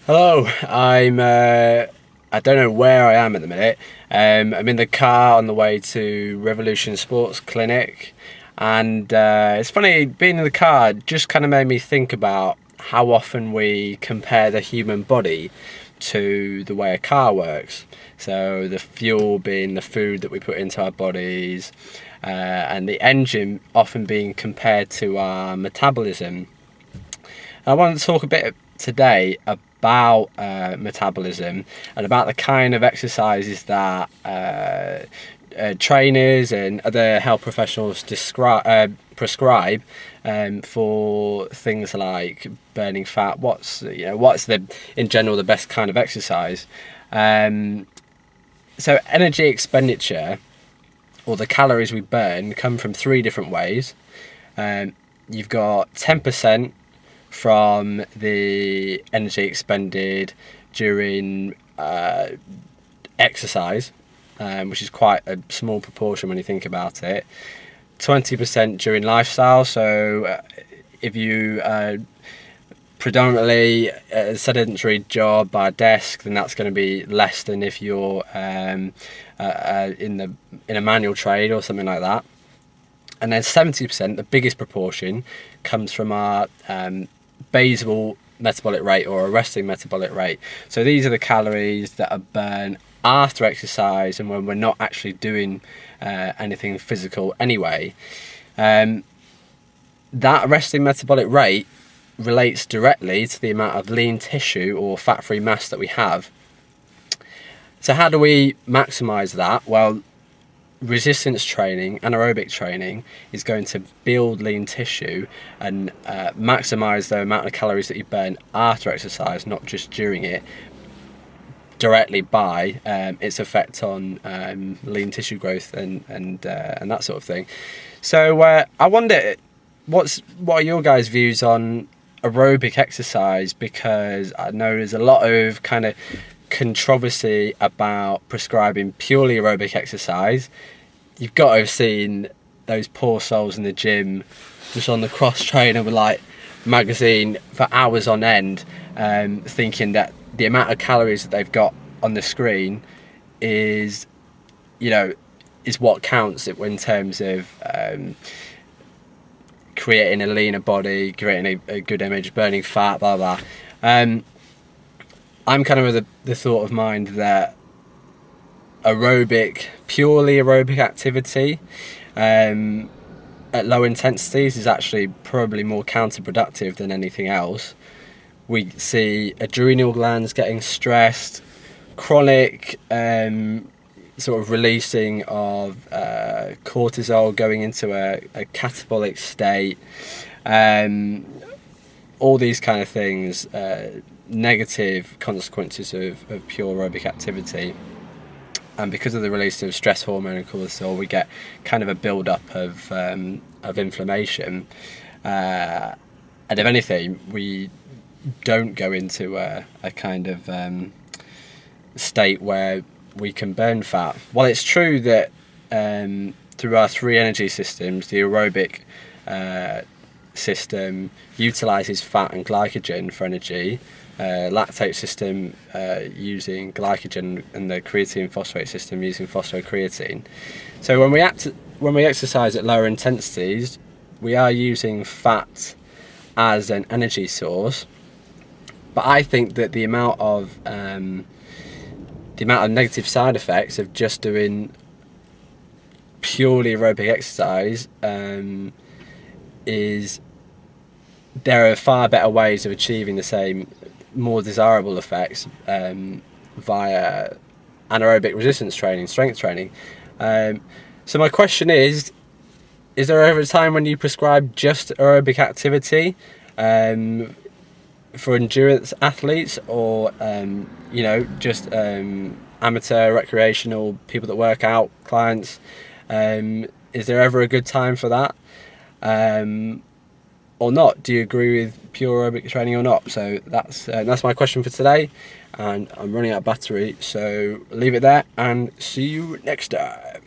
Hello, I don't know where I am at the minute. I'm in the car on the way to Revolution Sports Clinic, and it's funny, being in the car just kind of made me think about how often we compare the human body to the way a car works. So the fuel being the food that we put into our bodies, and the engine often being compared to our metabolism. I want to talk a bit today about metabolism and about the kind of exercises that trainers and other health professionals prescribe for things like burning fat. What's the in general the best kind of exercise? So energy expenditure, or the calories we burn, come from three different ways. You've got 10% from the energy expended during exercise, which is quite a small proportion when you think about it. 20% during lifestyle, so if you predominantly a sedentary job by a desk, then that's going to be less than if you're in a manual trade or something like that. And then 70%, the biggest proportion, comes from our basal metabolic rate or a resting metabolic rate. So these are the calories that are burned after exercise and when we're not actually doing anything physical anyway. That resting metabolic rate relates directly to the amount of lean tissue or fat-free mass that we have. So how do we maximize that? Well, resistance training, anaerobic training, is going to build lean tissue and maximize the amount of calories that you burn after exercise, not just during it, directly by its effect on lean tissue growth and that sort of thing. So I wonder, what are your guys' views on aerobic exercise? Because I know there's a lot of kind of controversy about prescribing purely aerobic exercise. You've got to have seen those poor souls in the gym just on the crosstrainer with like magazine for hours on end, thinking that the amount of calories that they've got on the screen is what counts in terms of creating a leaner body, creating a good image, burning fat, blah blah. I'm kind of the thought of mind that purely aerobic activity at low intensities is actually probably more counterproductive than anything else. We see adrenal glands getting stressed, chronic sort of releasing of cortisol, going into a catabolic state, all these kind of things, negative consequences of pure aerobic activity. And because of the release of stress hormone and cortisol, we get kind of a build-up of inflammation. And if anything, we don't go into a kind of state where we can burn fat. While it's true that through our three energy systems, the aerobic system utilises fat and glycogen for energy, lactate system using glycogen, and the creatine phosphate system using phosphocreatine. So when we exercise at lower intensities, we are using fat as an energy source. But I think that the amount of negative side effects of just doing purely aerobic exercise is there are far better ways of achieving the same, more desirable effects via anaerobic resistance training, strength training. So my question is there ever a time when you prescribe just aerobic activity for endurance athletes, or just amateur recreational people that work out, clients? Is there ever a good time for that? Or not? Do you agree with pure aerobic training or not? So that's my question for today, and I'm running out of battery, so leave it there and see you next time.